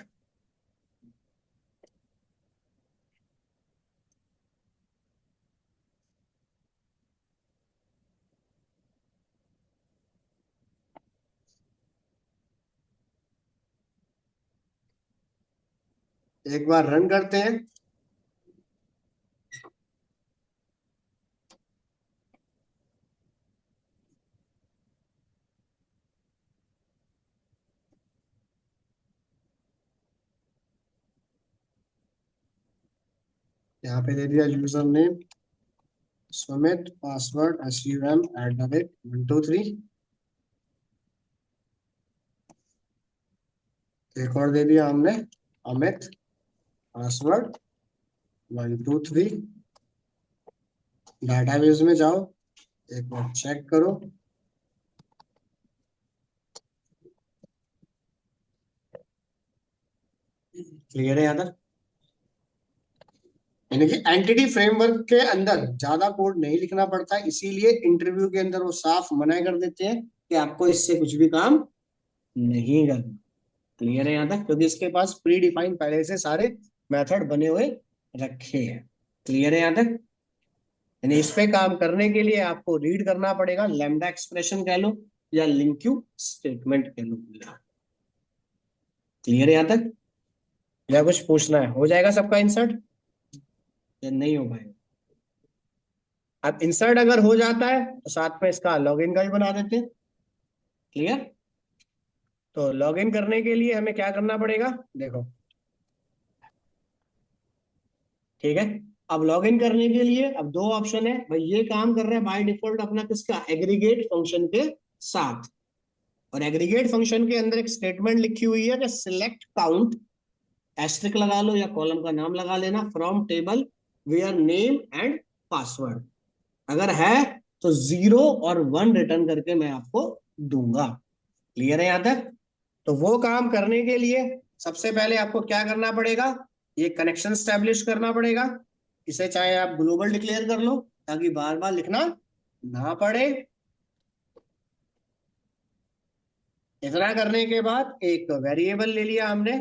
[SPEAKER 1] एक बार रन करते हैं। यहाँ पे दे दिया user name Sumit, password SUM@123। एक और दे दिया हमने अमित, पासवर्ड 123। डाटाबेस में जाओ, एक बार चेक करो। क्लियर है यहाँ तक? यानी कि एंटिटी फ्रेमवर्क के अंदर ज्यादा कोड नहीं लिखना पड़ता, इसीलिए इंटरव्यू के अंदर वो साफ मना कर देते हैं कि आपको इससे कुछ भी काम नहीं करना। क्लियर है यहाँ तक? क्योंकि इसके पास प्री डिफाइन पहले से सारे मेथड बने हुए रखे हैं। क्लियर है यहाँ तक? यानी इस पे काम करने के लिए आपको रीड करना पड़ेगा, लैम्डा एक्सप्रेशन कह लो या लिंक्यू स्टेटमेंट कह लो। क्लियर है यहाँ तक या कुछ पूछना है? हो जाएगा सबका इंसर्ट या नहीं हो पाएगा? अब इंसर्ट अगर हो जाता है तो साथ में इसका लॉगिन का भी बना देते हैं। क्लियर? तो लॉगिन करने के लिए हमें क्या करना पड़ेगा? देखो, ठीक है। अब लॉगिन करने के लिए अब दो ऑप्शन है भाई, ये काम कर रहा है बाय डिफॉल्ट अपना किसका? एग्रीगेट फंक्शन के साथ। और एग्रीगेट फंक्शन के अंदर एक स्टेटमेंट लिखी हुई है कि सिलेक्ट काउंट, एस्ट्रिक लगा लो या कॉलम का नाम लगा लेना, from table where name and password. अगर है तो 0 और 1 रिटर्न करके मैं आपको दूंगा। क्लियर है यहां तक? तो वो काम करने के लिए सबसे पहले आपको क्या करना पड़ेगा? ये कनेक्शन स्टैब्लिश करना पड़ेगा। इसे चाहे आप ग्लोबल डिक्लेयर कर लो ताकि बार बार लिखना ना पड़े। इतना करने के बाद एक वेरिएबल ले लिया हमने,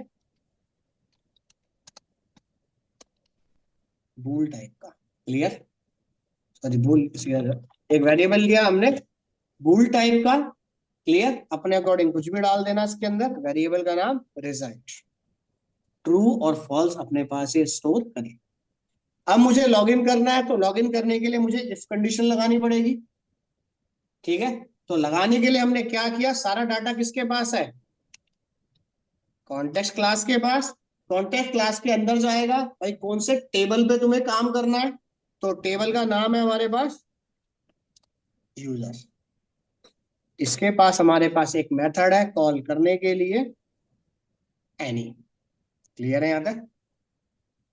[SPEAKER 1] बूल टाइप का। क्लियर? सॉरी बूल, एक वेरिएबल लिया हमने बूल टाइप का। क्लियर? अपने अकॉर्डिंग कुछ भी डाल देना इसके अंदर, वेरिएबल का नाम रिजल्ट, ट्रू और फॉल्स अपने पास ये स्टोर करें। अब मुझे लॉगिन करना है, तो लॉगिन करने के लिए मुझे इफ कंडीशन लगानी पड़ेगी। ठीक है, तो लगाने के लिए हमने क्या किया, सारा डाटा किसके पास है, कॉन्टेक्स्ट क्लास के पास। कॉन्टेक्स्ट क्लास के अंदर जाएगा भाई, कौन से टेबल पे तुम्हें काम करना है, तो टेबल का नाम है हमारे पास यूजर। इसके पास हमारे पास एक मेथड है कॉल करने के लिए एनी। क्लियर है यहां तक?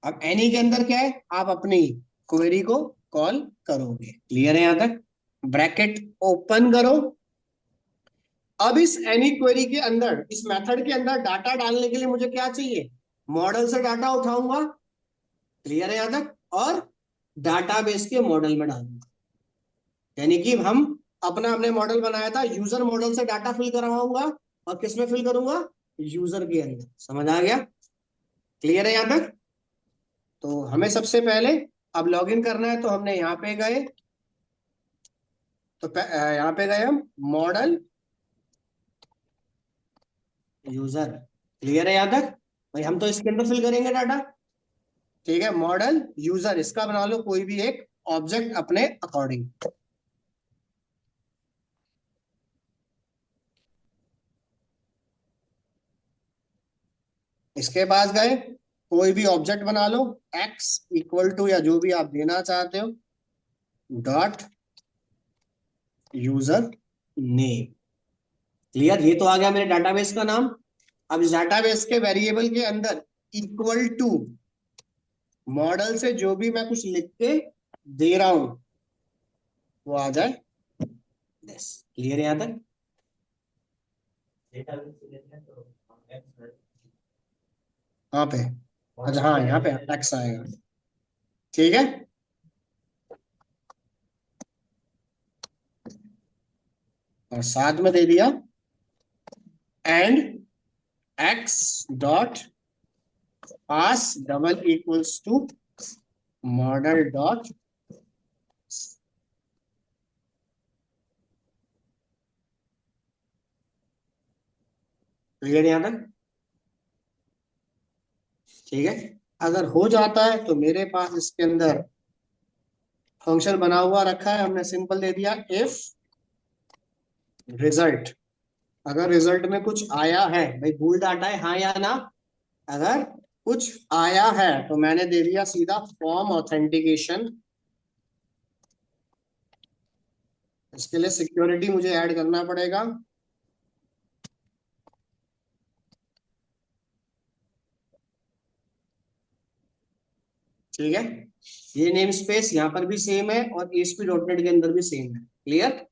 [SPEAKER 1] अब एनी के अंदर क्या है, आप अपनी क्वेरी को कॉल करोगे। क्लियर है यहां तक? ब्रैकेट ओपन करो। अब इस एनी क्वेरी के अंदर, इस मेथड के अंदर डाटा डालने के लिए मुझे क्या चाहिए, मॉडल से डाटा उठाऊंगा। क्लियर है यहां तक? और डाटाबेस के मॉडल में डालूंगा। यानी कि हम अपना हमने मॉडल बनाया था, यूजर मॉडल से डाटा फिल करवाऊंगा और किस में फिल करूंगा, यूजर के अंदर। समझ आ गया? क्लियर है यहां तक? तो हमें सबसे पहले अब लॉगिन करना है, तो हमने यहाँ पे गए, तो यहाँ पे गए हम मॉडल यूजर। क्लियर है यहां तक? भाई हम तो इसके अंदर फिल करेंगे डाटा। ठीक है, मॉडल यूजर, इसका बना लो कोई भी एक ऑब्जेक्ट अपने अकॉर्डिंग। इसके पास गए, कोई भी ऑब्जेक्ट बना लो, एक्स इक्वल टू या जो भी आप देना चाहते हो, डॉट यूजर नेम। क्लियर? ये तो आ गया मेरे डाटाबेस का नाम। अब इस डाटाबेस के वेरिएबल के अंदर इक्वल टू मॉडल से जो भी मैं कुछ लिख के दे रहा हूं वो आ जाए this। क्लियर है यहां तक? यहाँ पे, अच्छा हाँ यहाँ पे एक्स आएगा। ठीक है, और साथ में दे दिया and x dot pass double equals to model dot. Clear यहां तक? ठीक है, अगर हो जाता है तो मेरे पास इसके अंदर फंक्शन बना हुआ रखा है, हमने सिंपल दे दिया इफ रिजल्ट। अगर रिजल्ट में कुछ आया है, भाई भूल डाटा है हाँ या ना, अगर कुछ आया है तो मैंने दे दिया सीधा फॉर्म ऑथेंटिकेशन। इसके लिए सिक्योरिटी मुझे ऐड करना पड़ेगा। ठीक है, ये नेम स्पेस यहाँ पर भी सेम है और ASP.NET के अंदर भी सेम है। क्लियर?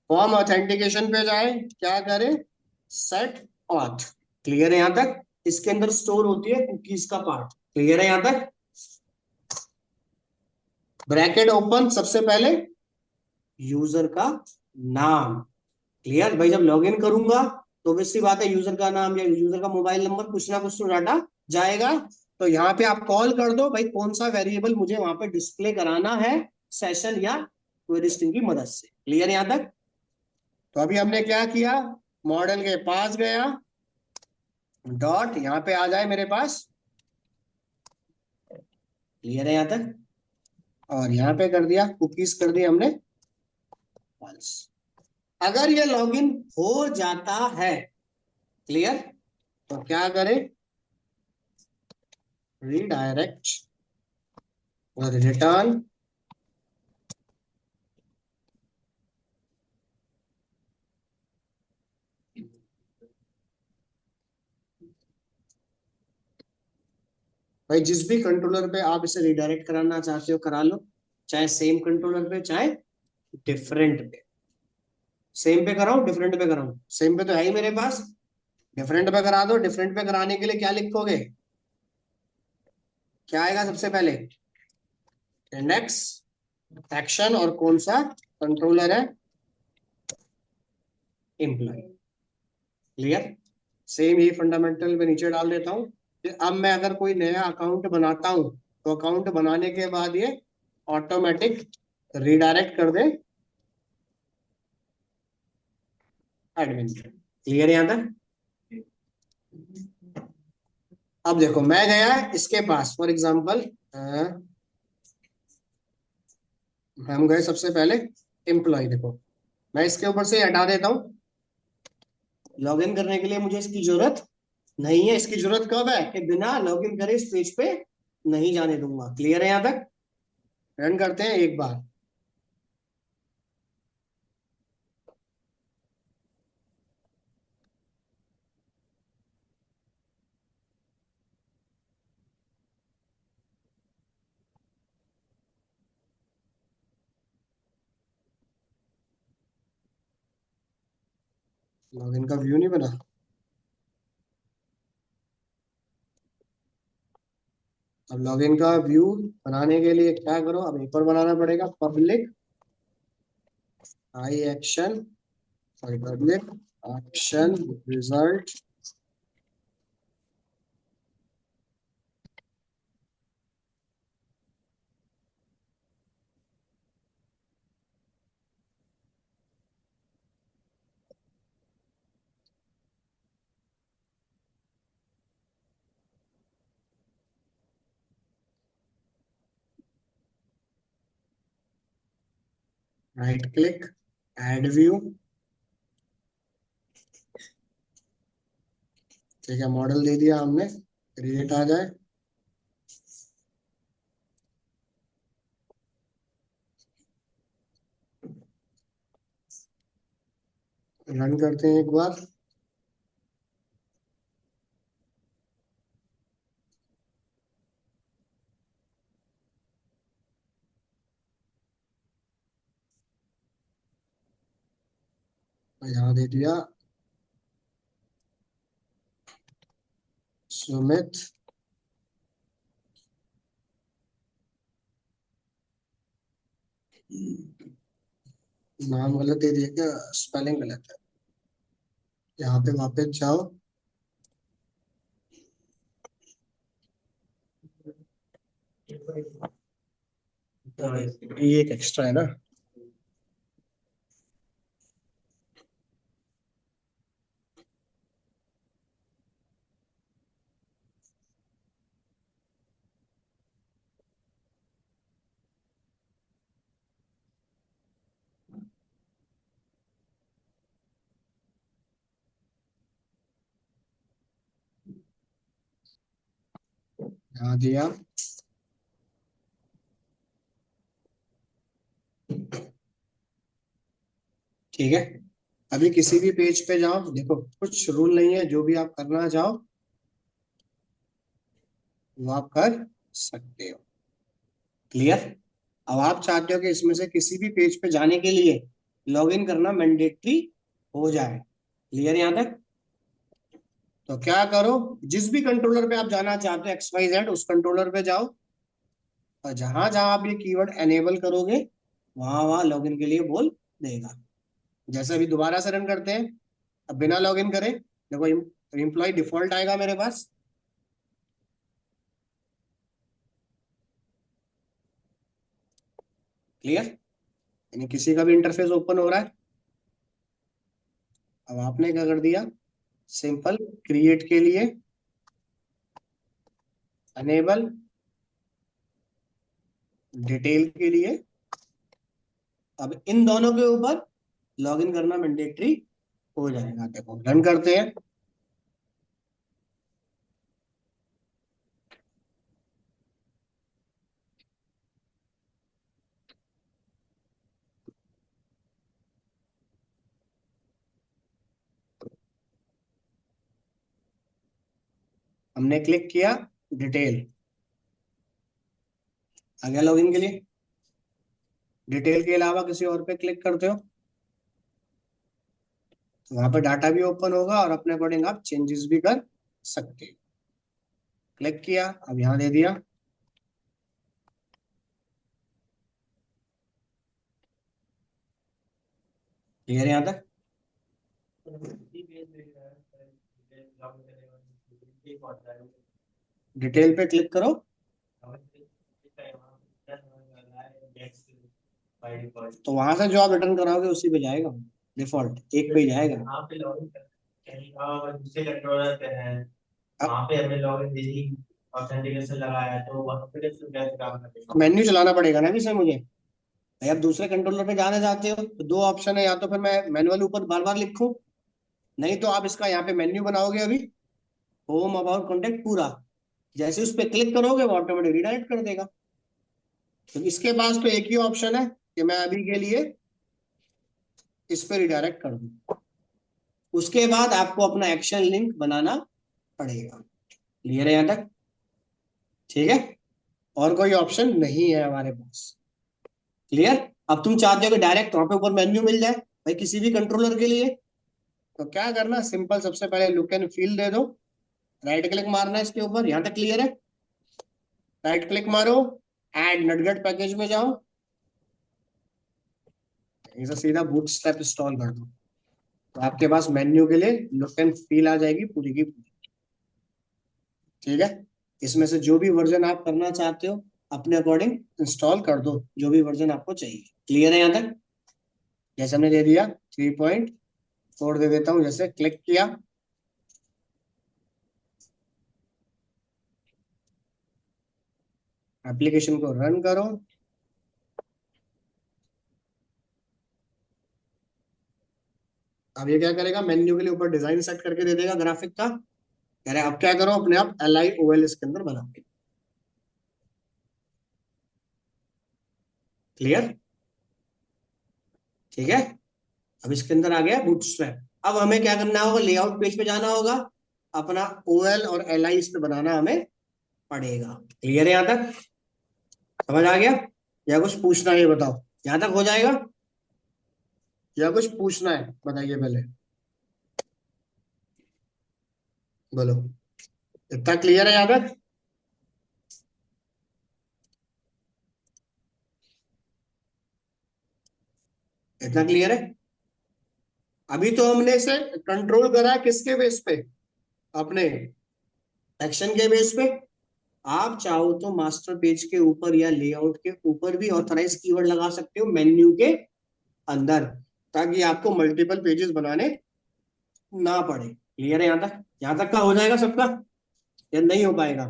[SPEAKER 1] फॉर्म ऑथेंटिकेशन पे जाए, क्या करें, सेट ऑथ। क्लियर है यहां तक? इसके अंदर स्टोर होती है कुकीज का पार्ट। क्लियर है यहां तक? ब्रैकेट ओपन, सबसे पहले यूजर का नाम। क्लियर? भाई जब लॉगिन करूंगा तो ऑब्वियसली बात है यूजर का नाम या यूजर का मोबाइल नंबर, कुछ ना कुछ तो डाटा जाएगा। तो यहाँ पे आप कॉल कर दो भाई कौन सा वेरिएबल मुझे वहां पे डिस्प्ले कराना है, सेशन या क्वेरी स्ट्रिंग की मदद से। क्लियर यहां तक? तो अभी हमने क्या किया, मॉडल के पास गया, डॉट यहाँ पे आ जाए मेरे पास। क्लियर है यहां तक? और यहाँ पे कर दिया कुकीज, कर दिया हमने फॉल्स। अगर ये लॉगिन हो जाता है, क्लियर, तो क्या करें, रीडायरेक्ट और रिटर्न। भाई जिस भी कंट्रोलर पे आप इसे रिडायरेक्ट कराना चाहते हो करा लो, चाहे सेम कंट्रोलर पे चाहे डिफरेंट पे। सेम पे कराऊं डिफरेंट पे कराऊं, सेम पे तो है ही मेरे पास, डिफरेंट पे करा दो। डिफरेंट पे कराने के लिए क्या लिखोगे, क्या आएगा सबसे पहले, इंडेक्स एक्शन, और कौन सा कंट्रोलर है, एम्प्लॉय। क्लियर? सेम ही फंडामेंटल में नीचे डाल देता हूँ कि अब मैं अगर कोई नया अकाउंट बनाता हूँ तो अकाउंट बनाने के बाद ये ऑटोमेटिक रिडायरेक्ट कर दे एडमिन। क्लियर है यहाँ तक? अब देखो मैं गया इसके पास, फॉर एग्जांपल हम गए सबसे पहले एम्प्लॉय। देखो मैं इसके ऊपर से हटा देता हूँ, लॉगिन करने के लिए मुझे इसकी जरूरत नहीं है। इसकी जरूरत कब है कि बिना लॉगिन करे इस पेज पे नहीं जाने दूंगा। क्लियर है यहाँ तक? रन करते हैं एक बार। लॉगिन का व्यू नहीं बना। अब लॉगिन का व्यू बनाने के लिए क्या करो, अब एक और बनाना पड़ेगा, public I action, sorry public action result right click add view. ठीक है, मॉडल दे दिया हमने, क्रिएट आ जाए। रन करते हैं एक बार। यहाँ दे दिया सुमित, नाम गलत दे दिया क्या, स्पेलिंग गलत है। यहाँ पे वापस जाओ, ये एक एक्स्ट्रा है ना। यहाँ दिया, ठीक है। अभी किसी भी पेज पे जाओ, देखो कुछ रूल नहीं है, जो भी आप करना चाहो वो आप कर सकते हो। क्लियर? अब आप चाहते हो कि इसमें से किसी भी पेज पे जाने के लिए लॉगिन करना मैंडेटरी हो जाए। क्लियर यहाँ तक? तो क्या करो, जिस भी कंट्रोलर पे आप जाना चाहते हो XYZ, उस कंट्रोलर पे जाओ और जहां जहां आप ये कीवर्ड एनेबल करोगे वहां वहां लॉगिन के लिए बोल देगा। जैसे अभी दोबारा से रन करते हैं, अब बिना लॉगिन करे देखो एम्प्लॉय डिफॉल्ट आएगा मेरे पास। क्लियर? यानी किसी का भी इंटरफेस ओपन हो रहा है। अब आपने क्या कर दिया, सिंपल क्रिएट के लिए अनेबल, डिटेल के लिए, अब इन दोनों के ऊपर लॉगिन करना मैंडेटरी हो जाएगा। देखो रन करते हैं। हमने क्लिक किया डिटेल, आ गया लॉगिन के लिए। डिटेल के अलावा किसी और पे क्लिक करते हो तो वहां पर डाटा भी ओपन होगा और अपने अकॉर्डिंग आप चेंजेस भी कर सकते हो। क्लिक किया, अब यहाँ दे दिया। क्लियर है यहाँ तक? डिटेल पे क्लिक करो, तो वहां से जो आप रिटर्न कराओगे उसी पे जाएगा, डिफॉल्ट एक पे ही जाएगा।
[SPEAKER 2] वहाँ पे लॉगिन दूसरे कंट्रोलर पे है, वहाँ पे हमें लॉगिन डेली ऑथेंटिकेशन लगाया है, तो वहाँ पे कैसे कैसे काम करेगा?
[SPEAKER 1] मेन्यू चलाना पड़ेगा ना अभी से मुझे। भाई आप दूसरे कंट्रोलर पे जाना चाहते हो तो दो ऑप्शन है, या तो फिर मैं मैनुअल ऊपर बार बार लिखूं, नहीं तो आप इसका यहाँ पे मेन्यू बनाओगे अभी, होम अबाउट कॉन्टेक्ट पूरा, जैसे उस पर क्लिक करोगे वो ऑटोमेटिक रिडायरेक्ट कर देगा। तो इसके पास तो एक ही ऑप्शन है कि मैं अभी के लिए इस पर रिडायरेक्ट कर दूं, उसके बाद आपको अपना एक्शन लिंक बनाना पड़ेगा। क्लियर है यहाँ तक? ठीक है, और कोई ऑप्शन नहीं है हमारे पास। क्लियर? अब तुम चाहते हो कि डायरेक्ट वहां पे ऊपर मेन्यू मिल जाए भाई किसी भी कंट्रोलर के लिए, तो क्या करना, सिंपल, सबसे पहले लुक एंड फील दे दो, राइट क्लिक मारना है इसके ऊपर। यहां तक क्लियर है? राइट क्लिक मारो, ऐड नटगट पैकेज में जाओ, इसे सीधा बूटस्ट्रैप इंस्टॉल कर दो, तो आपके पास मेन्यू के लिए लुक एंड फील आ जाएगी पूरी की पूरी। ठीक है, इसमें से जो भी वर्जन आप करना चाहते हो अपने अकॉर्डिंग इंस्टॉल कर दो, जो भी वर्जन आपको चाहिए। क्लियर है यहाँ तक? जैसे हमने दे दिया 3.4 दे देता हूँ, जैसे क्लिक किया, एप्लीकेशन को रन करो। अब ये क्या करेगा, मेन्यू के लिए ऊपर डिजाइन सेट करके दे देगा ग्राफिक का, कह रहे अब क्या करो, अपने आप LIOL इसके अंदर बनाओ। क्लियर? ठीक है, अब इसके अंदर आ गया बूटस्ट्रैप। अब हमें क्या करना होगा, लेआउट पेज पे जाना होगा, अपना OL और LI इस पे बनाना हमें पड़ेगा। क्लियर है यहाँ तक? समझ आ गया? या कुछ पूछना है ये बताओ, यहाँ तक हो जाएगा या कुछ पूछना है बताइए पहले, बोलो। इतना क्लियर है यहाँ तक? इतना क्लियर है? अभी तो हमने इसे कंट्रोल करा है किसके बेस पे, अपने एक्शन के बेस पे। आप चाहो तो मास्टर पेज के ऊपर या लेआउट के ऊपर भी ऑथराइज कीवर्ड लगा सकते हो मेन्यू के अंदर, ताकि आपको मल्टीपल पेजेस बनाने ना पड़े। क्लियर है यहाँ तक? यहाँ तक का हो जाएगा सबका या नहीं हो पाएगा?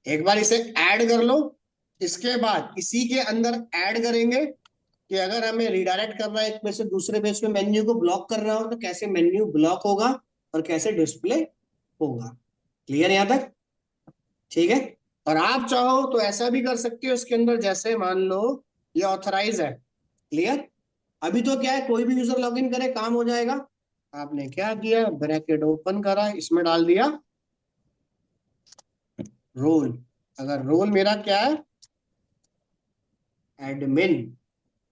[SPEAKER 1] एक बार इसे ऐड कर लो, इसके बाद इसी के अंदर ऐड करेंगे कि अगर हमें रिडायरेक्ट करना है एक पेज से दूसरे पेज पे, मेन्यू को ब्लॉक करना हो तो कैसे मेन्यू ब्लॉक होगा और कैसे डिस्प्ले होगा। क्लियर है यहाँ तक? ठीक है, और आप चाहो तो ऐसा भी कर सकते हो इसके अंदर, जैसे मान लो ये ऑथराइज है। क्लियर? अभी तो क्या है, कोई भी यूजर लॉगिन करे काम हो जाएगा। आपने क्या किया, ब्रैकेट ओपन करा, इसमें डाल दिया रोल। अगर रोल मेरा क्या है, एडमिन,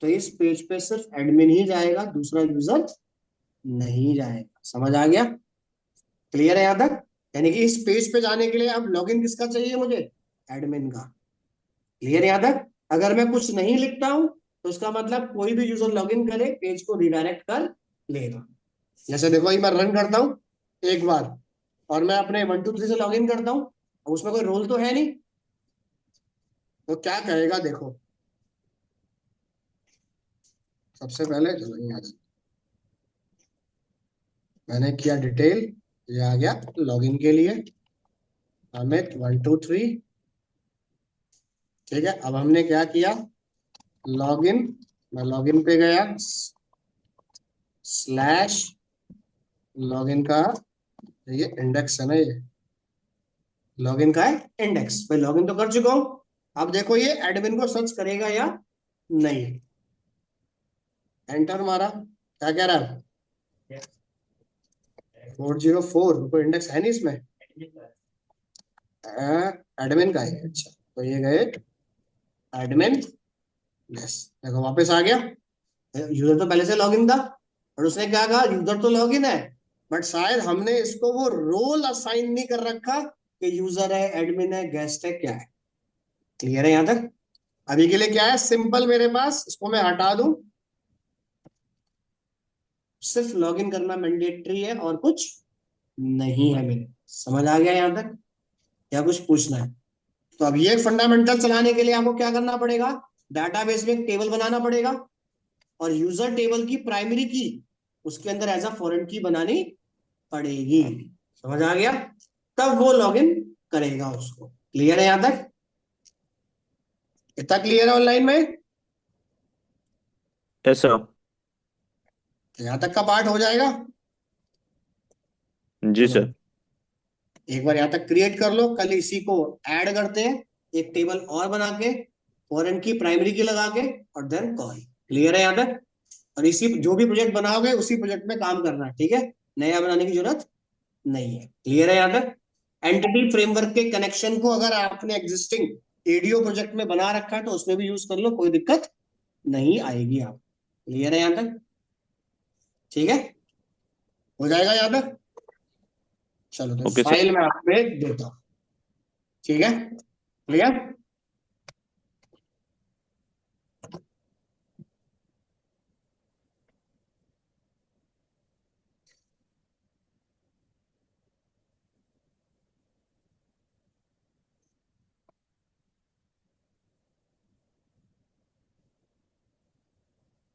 [SPEAKER 1] तो इस पेज पे सिर्फ एडमिन ही जाएगा, दूसरा यूजर नहीं जाएगा। समझ आ गया? क्लियर है यहाँ तक? यानी कि इस पेज पे जाने के लिए अब लॉगिन किसका चाहिए मुझे, एडमिन का। क्लियर यहाँ तक? अगर मैं कुछ नहीं लिखता हूं तो उसका मतलब कोई भी यूजर लॉगिन करे पेज को रिडायरेक्ट कर लेगा। जैसे देखो ये मैं रन करता हूं एक बार, और मैं अपने 1 2 3 से लॉगिन करता हूं, अब उसमें कोई रोल तो है नहीं, तो क्या कहेगा देखो। सबसे पहले चलो यहाँ से मैंने किया डिटेल, ये आ गया लॉगिन के लिए, अमित 1 2 3। ठीक है, अब हमने क्या किया, लॉगिन, मैं लॉगिन पे गया, स्लैश लॉगिन का, ये इंडेक्स है ना, ये लॉगिन का है इंडेक्स, मैं लॉगिन तो कर चुका हूं। अब देखो ये एडमिन को सर्च करेगा या नहीं, एंटर मारा, क्या कह रहा है, 404, कोई इंडेक्स है नहीं इसमें, एडमिन का है। अच्छा, तो ये गए एडमिन, यस, देखो वापस आ गया। यूजर तो पहले से लॉगिन था, और उसने क्या कहा, यूजर तो लॉगिन है बट शायद हमने इसको वो रोल असाइन नहीं कर रखा कि यूजर है, एडमिन है, गेस्ट है, क्या है। क्लियर है यहाँ तक? अभी के लिए क्या है, सिंपल मेरे पास, इसको मैं हटा दूं, सिर्फ लॉगिन करना मैंडेटरी है और कुछ नहीं है मेरे। समझ आ गया यहाँ तक या कुछ पूछना है? तो अब ये फंडामेंटल चलाने के लिए आपको क्या करना पड़ेगा, डाटाबेस में एक टेबल बनाना पड़ेगा और यूजर टेबल की प्राइमरी की उसके अंदर एज अ फॉरेन की बनानी पड़ेगी। समझ आ गया? तब वो लॉगिन करेगा उसको। क्लियर है यहां तक? इतना क्लियर है ऑनलाइन में?
[SPEAKER 3] Yes sir.
[SPEAKER 1] तो यहां तक का पार्ट हो जाएगा।
[SPEAKER 3] जी
[SPEAKER 1] चलो
[SPEAKER 3] सर।
[SPEAKER 1] एक बार यहां तक क्रिएट कर लो, कल इसी को ऐड करते हैं एक टेबल और बना के, फॉरेन की प्राइमरी की लगा के, और देन कॉल। क्लियर है यहां तक? और इसी जो भी प्रोजेक्ट बनाओगे उसी प्रोजेक्ट में काम करना है, ठीक है? नया बनाने की जरूरत नहीं है। क्लियर है यहां तक? एंटिटी फ्रेमवर्क के कनेक्शन को अगर आपने एग्जिस्टिंग एडीओ प्रोजेक्ट में बना रखा है तो उसमें भी यूज कर लो, कोई दिक्कत नहीं आएगी आप। क्लियर है यहां तक? ठीक है, हो जाएगा यहां तक? चलो तो
[SPEAKER 3] ओके सर।
[SPEAKER 1] फाइल में आपको देता हूं। ठीक है, क्लियर?